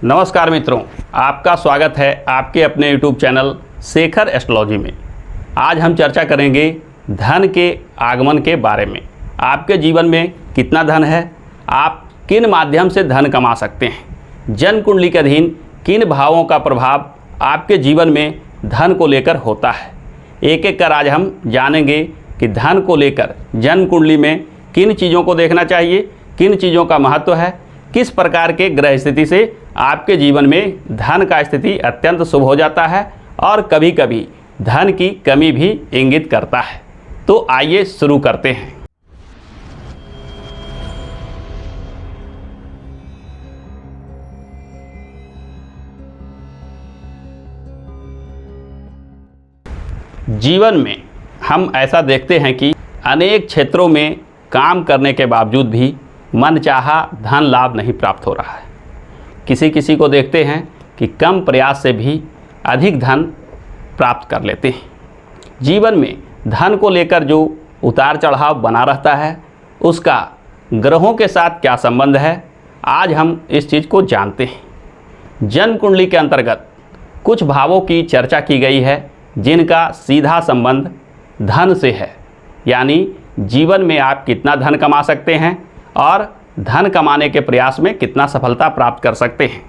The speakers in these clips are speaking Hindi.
नमस्कार मित्रों, आपका स्वागत है आपके अपने YouTube चैनल शेखर एस्ट्रोलॉजी में। आज हम चर्चा करेंगे धन के आगमन के बारे में। आपके जीवन में कितना धन है, आप किन माध्यम से धन कमा सकते हैं, जन्म कुंडली के अधीन किन भावों का प्रभाव आपके जीवन में धन को लेकर होता है। एक एक कर आज हम जानेंगे कि धन को लेकर जन्म कुंडली में किन चीज़ों को देखना चाहिए, किन चीज़ों का महत्व है, किस प्रकार के ग्रह स्थिति से आपके जीवन में धन का स्थिति अत्यंत शुभ हो जाता है और कभी कभी धन की कमी भी इंगित करता है। तो आइए शुरू करते हैं। जीवन में हम ऐसा देखते हैं कि अनेक क्षेत्रों में काम करने के बावजूद भी मनचाहा धन लाभ नहीं प्राप्त हो रहा है। किसी किसी को देखते हैं कि कम प्रयास से भी अधिक धन प्राप्त कर लेते हैं। जीवन में धन को लेकर जो उतार चढ़ाव बना रहता है, उसका ग्रहों के साथ क्या संबंध है, आज हम इस चीज़ को जानते हैं। जन्म कुंडली के अंतर्गत कुछ भावों की चर्चा की गई है जिनका सीधा संबंध धन से है, यानी जीवन में आप कितना धन कमा सकते हैं और धन कमाने के प्रयास में कितना सफलता प्राप्त कर सकते हैं,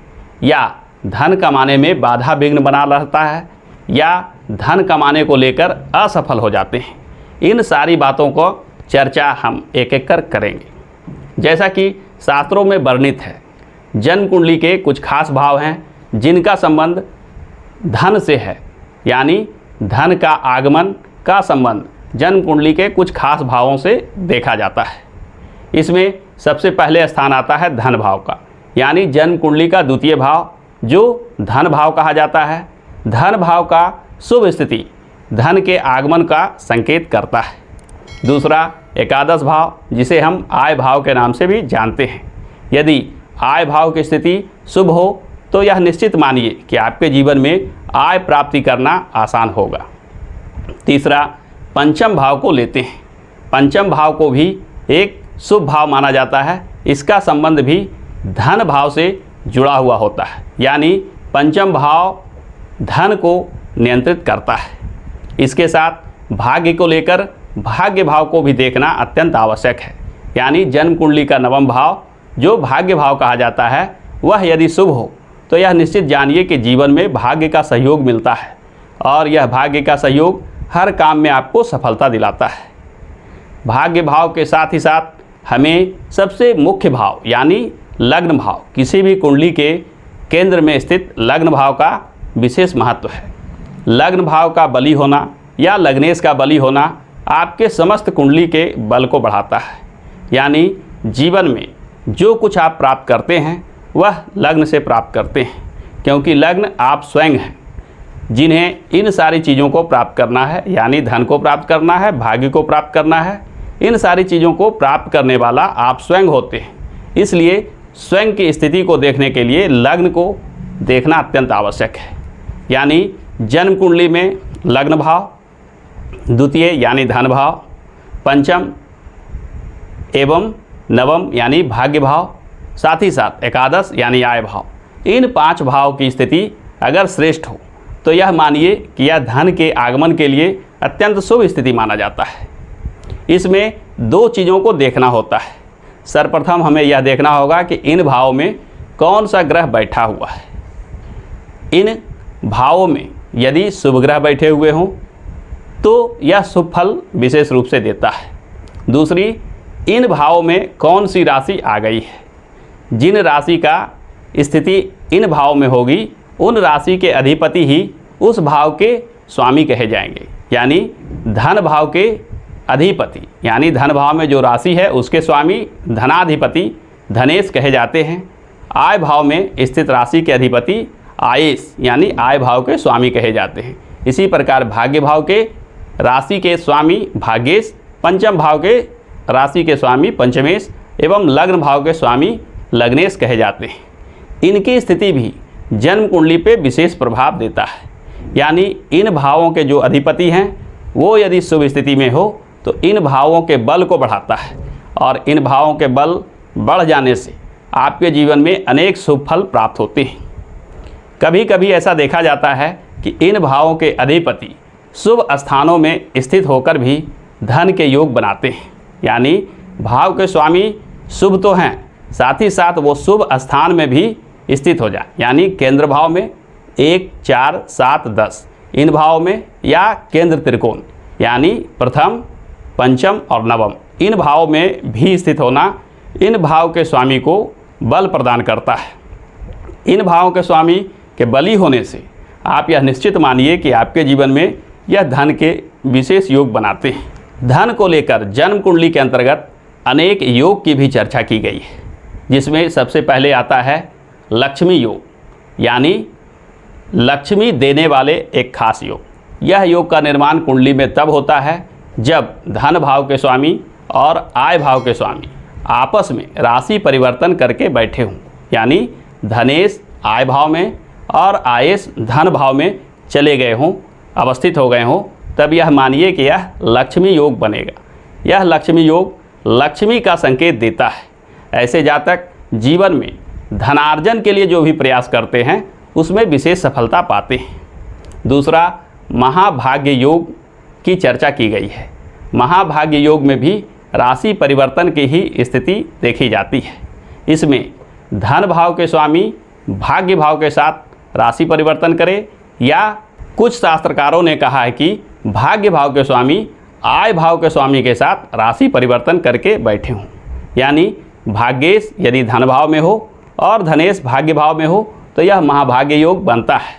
या धन कमाने में बाधा विघ्न बना रहता है या धन कमाने को लेकर असफल हो जाते हैं। इन सारी बातों को चर्चा हम एक एक कर करेंगे। जैसा कि शास्त्रों में वर्णित है, जन्म कुंडली के कुछ खास भाव हैं जिनका संबंध धन से है, यानी धन का आगमन का संबंध जन्म कुंडली के कुछ खास भावों से देखा जाता है। इसमें सबसे पहले स्थान आता है धन भाव का, यानी जन्म कुंडली का द्वितीय भाव जो धन भाव कहा जाता है। धन भाव का शुभ स्थिति धन के आगमन का संकेत करता है। दूसरा एकादश भाव, जिसे हम आय भाव के नाम से भी जानते हैं। यदि आय भाव की स्थिति शुभ हो तो यह निश्चित मानिए कि आपके जीवन में आय प्राप्ति करना आसान होगा। तीसरा पंचम भाव को लेते हैं। पंचम भाव को भी एक शुभ भाव माना जाता है। इसका संबंध भी धन भाव से जुड़ा हुआ होता है, यानी पंचम भाव धन को नियंत्रित करता है। इसके साथ भाग्य को लेकर भाग्य भाव को भी देखना अत्यंत आवश्यक है, यानी जन्म कुंडली का नवम भाव जो भाग्य भाव कहा जाता है, वह यदि शुभ हो तो यह निश्चित जानिए कि जीवन में भाग्य का सहयोग मिलता है और यह भाग्य का सहयोग हर काम में आपको सफलता दिलाता है। भाग्य भाव के साथ ही साथ हमें सबसे मुख्य भाव यानी लग्न भाव, किसी भी कुंडली के केंद्र में स्थित लग्न भाव का विशेष महत्व है। लग्न भाव का बली होना या लग्नेश का बली होना आपके समस्त कुंडली के बल को बढ़ाता है, यानी जीवन में जो कुछ आप प्राप्त करते हैं वह लग्न से प्राप्त करते हैं, क्योंकि लग्न आप स्वयं हैं जिन्हें इन सारी चीज़ों को प्राप्त करना है, यानी धन को प्राप्त करना है, भाग्य को प्राप्त करना है। इन सारी चीज़ों को प्राप्त करने वाला आप स्वयं होते हैं। इसलिए स्वयं की स्थिति को देखने के लिए लग्न को देखना अत्यंत आवश्यक है, यानी जन्म कुंडली में लग्न भाव, द्वितीय यानी धन भाव, पंचम एवं नवम यानी भाग्य भाव, साथ ही साथ एकादश यानी आय भाव। इन 5 भाव की स्थिति अगर श्रेष्ठ हो तो यह मानिए कि यह धन के आगमन के लिए अत्यंत शुभ स्थिति माना जाता है। इसमें 2 चीज़ों को देखना होता है। सर्वप्रथम हमें यह देखना होगा कि इन भावों में कौन सा ग्रह बैठा हुआ है। इन भावों में यदि शुभ ग्रह बैठे हुए हों तो यह शुभ फल विशेष रूप से देता है। दूसरी, इन भावों में कौन सी राशि आ गई है। जिन राशि का स्थिति इन भावों में होगी, उन राशि के अधिपति ही उस भाव के स्वामी कहे जाएंगे, यानी धन भाव के अधिपति, यानी धन भाव में जो राशि है उसके स्वामी धनाधिपति धनेश कहे जाते हैं। आय भाव में स्थित राशि के अधिपति आयेश यानी आय भाव के स्वामी कहे जाते हैं। इसी प्रकार भाग्य भाव के राशि के स्वामी भाग्येश, पंचम भाव के राशि के स्वामी पंचमेश एवं लग्न भाव के स्वामी लग्नेश कहे जाते हैं। इनकी स्थिति भी जन्म कुंडली पे विशेष प्रभाव देता है, यानी इन भावों के जो अधिपति हैं वो यदि शुभ स्थिति में हो तो इन भावों के बल को बढ़ाता है और इन भावों के बल बढ़ जाने से आपके जीवन में अनेक शुभ फल प्राप्त होते हैं। कभी कभी ऐसा देखा जाता है कि इन भावों के अधिपति शुभ स्थानों में स्थित होकर भी धन के योग बनाते हैं। यानी भाव के स्वामी शुभ तो हैं, साथ ही साथ वो शुभ स्थान में भी स्थित हो जाए, यानी केंद्र भाव में 1, 4, 7, 10 इन भावों में, या केंद्र त्रिकोण यानी प्रथम, पंचम और नवम इन भावों में भी स्थित होना इन भाव के स्वामी को बल प्रदान करता है। इन भावों के स्वामी के बली होने से आप यह निश्चित मानिए कि आपके जीवन में यह धन के विशेष योग बनाते हैं। धन को लेकर जन्म कुंडली के अंतर्गत अनेक योग की भी चर्चा की गई है, जिसमें सबसे पहले आता है लक्ष्मी योग, यानी लक्ष्मी देने वाले एक खास योग। यह योग का निर्माण कुंडली में तब होता है जब धन भाव के स्वामी और आय भाव के स्वामी आपस में राशि परिवर्तन करके बैठे हों, यानी धनेश आय भाव में और आयेश धन भाव में चले गए हों, अवस्थित हो गए हों, तब यह मानिए कि यह लक्ष्मी योग बनेगा। यह लक्ष्मी योग लक्ष्मी का संकेत देता है। ऐसे जातक जीवन में धनार्जन के लिए जो भी प्रयास करते हैं उसमें विशेष सफलता पाते हैं। दूसरा, महाभाग्य योग की चर्चा की गई है। महाभाग्य योग में भी राशि परिवर्तन की ही स्थिति देखी जाती है। इसमें धन भाव के स्वामी भाग्य भाव के साथ राशि परिवर्तन करे, या कुछ शास्त्रकारों ने कहा है कि भाग्य भाव के स्वामी आय भाव के स्वामी के साथ राशि परिवर्तन करके बैठे हों, यानी भाग्येश यदि धन भाव में हो और धनेश भाग्य भाव में हो तो यह महाभाग्य योग बनता है।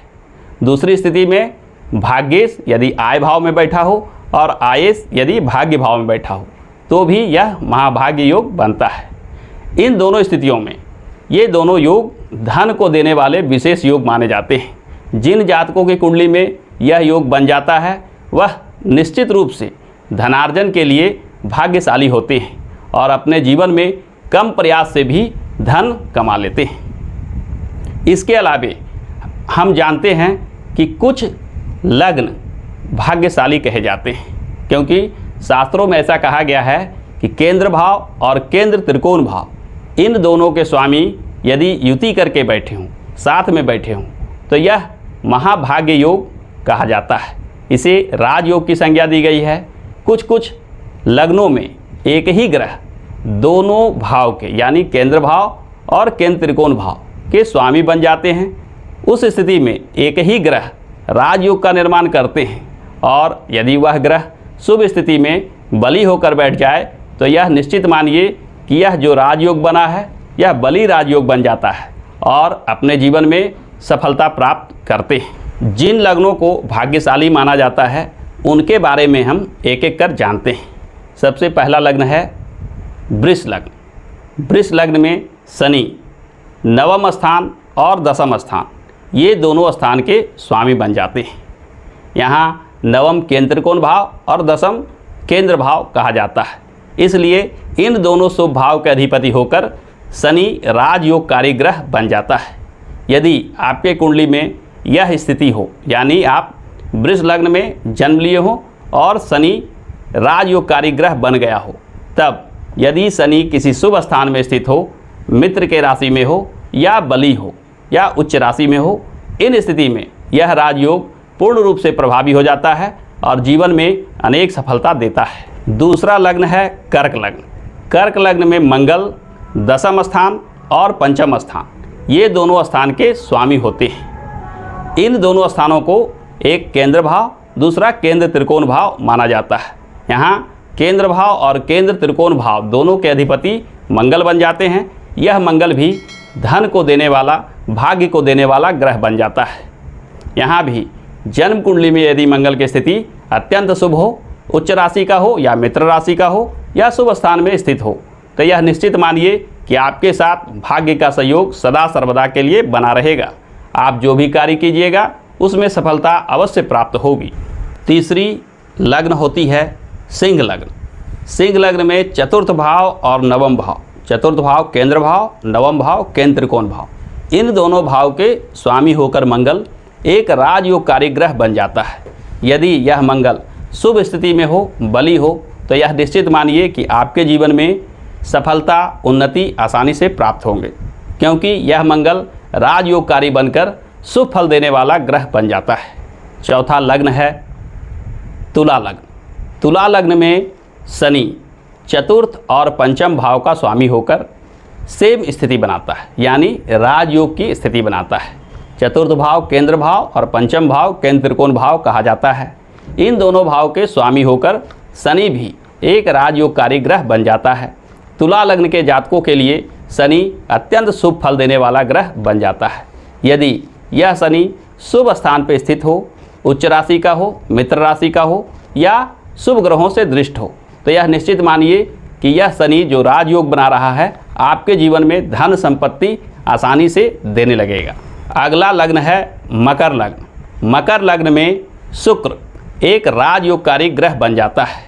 दूसरी स्थिति में भाग्येश यदि आय भाव में बैठा हो और आयेश यदि भाग्य भाव में बैठा हो तो भी यह महाभाग्य योग बनता है। इन दोनों स्थितियों में ये दोनों योग धन को देने वाले विशेष योग माने जाते हैं। जिन जातकों की कुंडली में यह योग बन जाता है वह निश्चित रूप से धनार्जन के लिए भाग्यशाली होते हैं और अपने जीवन में कम प्रयास से भी धन कमा लेते हैं। इसके अलावे हम जानते हैं कि कुछ लग्न भाग्यशाली कहे जाते हैं, क्योंकि शास्त्रों में ऐसा कहा गया है कि केंद्र भाव और केंद्र त्रिकोण भाव इन दोनों के स्वामी यदि युति करके बैठे हों, साथ में बैठे हों, तो यह महाभाग्य योग कहा जाता है। इसे राजयोग की संज्ञा दी गई है। कुछ लग्नों में एक ही ग्रह दोनों भाव के, यानी केंद्र भाव और केंद्र त्रिकोण भाव के स्वामी बन जाते हैं। उस स्थिति में एक ही ग्रह राजयोग का निर्माण करते हैं, और यदि वह ग्रह शुभ स्थिति में बली होकर बैठ जाए तो यह निश्चित मानिए कि यह जो राजयोग बना है यह बली राजयोग बन जाता है और अपने जीवन में सफलता प्राप्त करते हैं। जिन लग्नों को भाग्यशाली माना जाता है उनके बारे में हम एक एक कर जानते हैं। सबसे पहला लग्न है वृष लग्न। वृष लग्न में शनि नवम स्थान और दसम स्थान ये दोनों स्थान के स्वामी बन जाते हैं। यहाँ नवम केंद्र त्रिकोण भाव और दसम केंद्र भाव कहा जाता है, इसलिए इन दोनों शुभ भाव के अधिपति होकर शनि राजयोगकारी ग्रह बन जाता है। यदि आपके कुंडली में यह स्थिति हो, यानी आप वृष लग्न में जन्म लिए हो और शनि राजयोगकारी ग्रह बन गया हो, तब यदि शनि किसी शुभ स्थान में स्थित हो, मित्र के राशि में हो या बली हो या उच्च राशि में हो, इन स्थिति में यह राजयोग पूर्ण रूप से प्रभावी हो जाता है और जीवन में अनेक सफलता देता है। दूसरा लग्न है कर्क लग्न। कर्क लग्न में मंगल दसम स्थान और पंचम स्थान ये दोनों स्थान के स्वामी होते हैं। इन दोनों स्थानों को एक केंद्र भाव दूसरा केंद्र त्रिकोण भाव माना जाता है। यहाँ केंद्र भाव और केंद्र त्रिकोण भाव दोनों के अधिपति मंगल बन जाते हैं। यह मंगल भी धन को देने वाला भाग्य को देने वाला ग्रह बन जाता है। यहाँ भी जन्म कुंडली में यदि मंगल की स्थिति अत्यंत शुभ हो, उच्च राशि का हो या मित्र राशि का हो या शुभ स्थान में स्थित हो, तो यह निश्चित मानिए कि आपके साथ भाग्य का सहयोग सदा सर्वदा के लिए बना रहेगा। आप जो भी कार्य कीजिएगा उसमें सफलता अवश्य प्राप्त होगी। तीसरी लग्न होती है सिंह लग्न। सिंह लग्न में चतुर्थ भाव और नवम भाव, चतुर्थ भाव केंद्र भाव, नवम भाव केंद्र त्रिकोण भाव, इन दोनों भाव के स्वामी होकर मंगल एक राजयोगकारी ग्रह बन जाता है। यदि यह मंगल शुभ स्थिति में हो, बली हो, तो यह निश्चित मानिए कि आपके जीवन में सफलता उन्नति आसानी से प्राप्त होंगे, क्योंकि यह मंगल राजयोगकारी बनकर शुभ फल देने वाला ग्रह बन जाता है। चौथा लग्न है तुला लग्न। तुला लग्न में शनि चतुर्थ और पंचम भाव का स्वामी होकर सेम स्थिति बनाता है, यानी राजयोग की स्थिति बनाता है। चतुर्थ भाव केंद्र भाव और पंचम भाव केंद्र त्रिकोण भाव कहा जाता है। इन दोनों भाव के स्वामी होकर शनि भी एक राजयोगकारी ग्रह बन जाता है। तुला लग्न के जातकों के लिए शनि अत्यंत शुभ फल देने वाला ग्रह बन जाता है। यदि यह शनि शुभ स्थान पर स्थित हो, उच्च राशि का हो, मित्र राशि का हो या शुभ ग्रहों से दृष्ट हो, तो यह निश्चित मानिए कि यह शनि जो राजयोग बना रहा है आपके जीवन में धन संपत्ति आसानी से देने लगेगा। अगला लग्न है मकर लग्न। मकर लग्न में शुक्र एक राजयोगकारी ग्रह बन जाता है।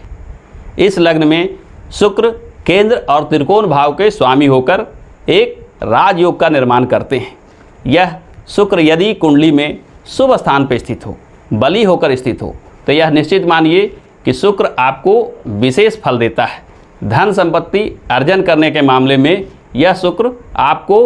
इस लग्न में शुक्र केंद्र और त्रिकोण भाव के स्वामी होकर एक राजयोग का निर्माण करते हैं। यह शुक्र यदि कुंडली में शुभ स्थान पर स्थित हो, बली होकर स्थित हो, तो यह निश्चित मानिए कि शुक्र आपको विशेष फल देता है। धन संपत्ति अर्जन करने के मामले में यह शुक्र आपको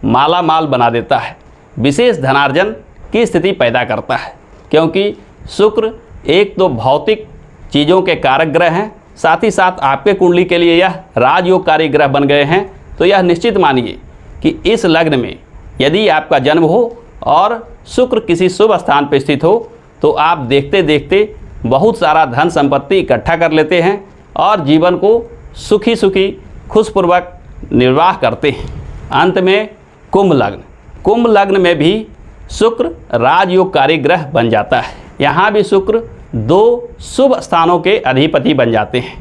माला माल बना देता है, विशेष धनार्जन की स्थिति पैदा करता है। क्योंकि शुक्र एक तो भौतिक चीज़ों के कारक ग्रह हैं, साथ ही साथ आपके कुंडली के लिए यह राजयोगकारी ग्रह बन गए हैं। तो यह निश्चित मानिए कि इस लग्न में यदि आपका जन्म हो और शुक्र किसी शुभ स्थान पर स्थित हो, तो आप देखते देखते बहुत सारा धन संपत्ति इकट्ठा कर लेते हैं और जीवन को सुखी सुखी खुशपूर्वक निर्वाह करते हैं। अंत में कुंभ लग्न। कुंभ लग्न में भी शुक्र राजयोगकारी ग्रह बन जाता है। यहाँ भी शुक्र दो शुभ स्थानों के अधिपति बन जाते हैं,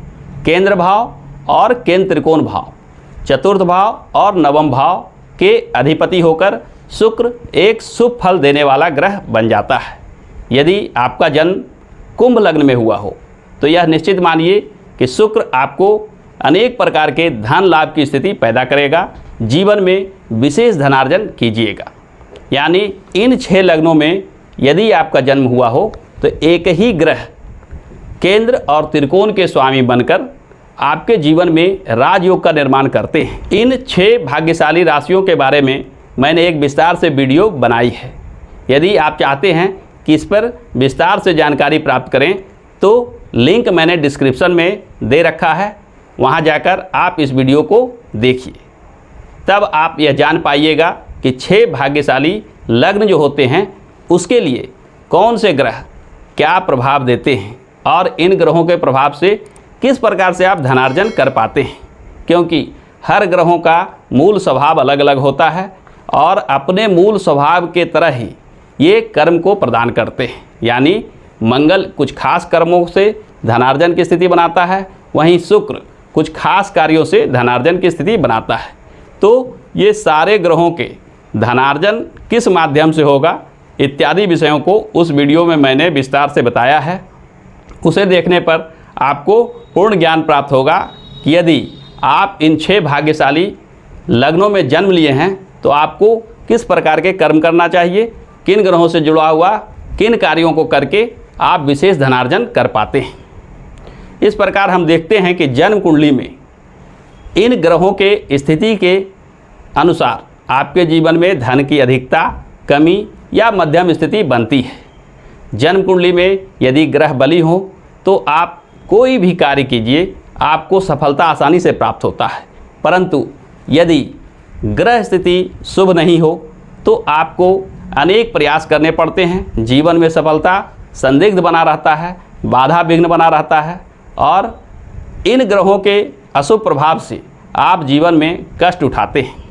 केंद्र भाव और केंद्र त्रिकोण भाव। चतुर्थ भाव और नवम भाव के अधिपति होकर शुक्र एक शुभ फल देने वाला ग्रह बन जाता है। यदि आपका जन्म कुंभ लग्न में हुआ हो, तो यह निश्चित मानिए कि शुक्र आपको अनेक प्रकार के धन लाभ की स्थिति पैदा करेगा। जीवन में विशेष धनार्जन कीजिएगा। यानी इन 6 लग्नों में यदि आपका जन्म हुआ हो, तो एक ही ग्रह केंद्र और त्रिकोण के स्वामी बनकर आपके जीवन में राजयोग का निर्माण करते हैं। इन 6 भाग्यशाली राशियों के बारे में मैंने एक विस्तार से वीडियो बनाई है। यदि आप चाहते हैं कि इस पर विस्तार से जानकारी प्राप्त करें, तो लिंक मैंने डिस्क्रिप्शन में दे रखा है, वहां जाकर आप इस वीडियो को देखिए। तब आप यह जान पाइएगा कि 6 भाग्यशाली लग्न जो होते हैं उसके लिए कौन से ग्रह क्या प्रभाव देते हैं और इन ग्रहों के प्रभाव से किस प्रकार से आप धनार्जन कर पाते हैं। क्योंकि हर ग्रहों का मूल स्वभाव अलग अलग होता है और अपने मूल स्वभाव के तरह ही ये कर्म को प्रदान करते हैं। यानी मंगल कुछ खास कर्मों से धनार्जन की स्थिति बनाता है, वहीं शुक्र कुछ खास कार्यों से धनार्जन की स्थिति बनाता है। तो ये सारे ग्रहों के धनार्जन किस माध्यम से होगा इत्यादि विषयों को उस वीडियो में मैंने विस्तार से बताया है। उसे देखने पर आपको पूर्ण ज्ञान प्राप्त होगा कि यदि आप इन 6 भाग्यशाली लग्नों में जन्म लिए हैं तो आपको किस प्रकार के कर्म करना चाहिए, किन ग्रहों से जुड़ा हुआ किन कार्यों को करके आप विशेष धनार्जन कर पाते हैं। इस प्रकार हम देखते हैं कि जन्म कुंडली में इन ग्रहों के स्थिति के अनुसार आपके जीवन में धन की अधिकता, कमी या मध्यम स्थिति बनती है। जन्म कुंडली में यदि ग्रह बली हो तो आप कोई भी कार्य कीजिए, आपको सफलता आसानी से प्राप्त होता है। परंतु यदि ग्रह स्थिति शुभ नहीं हो तो आपको अनेक प्रयास करने पड़ते हैं। जीवन में सफलता संदिग्ध बना रहता है, बाधा विघ्न बना रहता है और इन ग्रहों के अशुभ प्रभाव से आप जीवन में कष्ट उठाते हैं।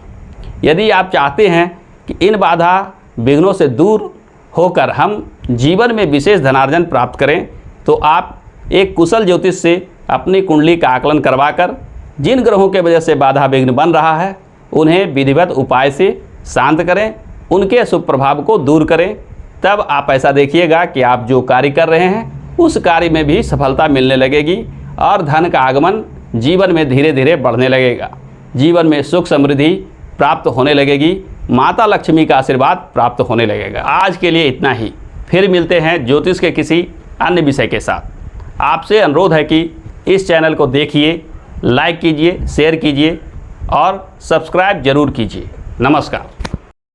यदि आप चाहते हैं कि इन बाधा विघ्नों से दूर होकर हम जीवन में विशेष धनार्जन प्राप्त करें, तो आप एक कुशल ज्योतिष से अपनी कुंडली का आकलन करवाकर जिन ग्रहों के वजह से बाधा विघ्न बन रहा है उन्हें विधिवत उपाय से शांत करें, उनके अशुभ प्रभाव को दूर करें। तब आप ऐसा देखिएगा कि आप जो कार्य कर रहे हैं उस कार्य में भी सफलता मिलने लगेगी और धन का आगमन जीवन में धीरे धीरे बढ़ने लगेगा। जीवन में सुख समृद्धि प्राप्त होने लगेगी, माता लक्ष्मी का आशीर्वाद प्राप्त होने लगेगा। आज के लिए इतना ही, फिर मिलते हैं ज्योतिष के किसी अन्य विषय के साथ। आपसे अनुरोध है कि इस चैनल को देखिए, लाइक कीजिए, शेयर कीजिए और सब्सक्राइब जरूर कीजिए। नमस्कार।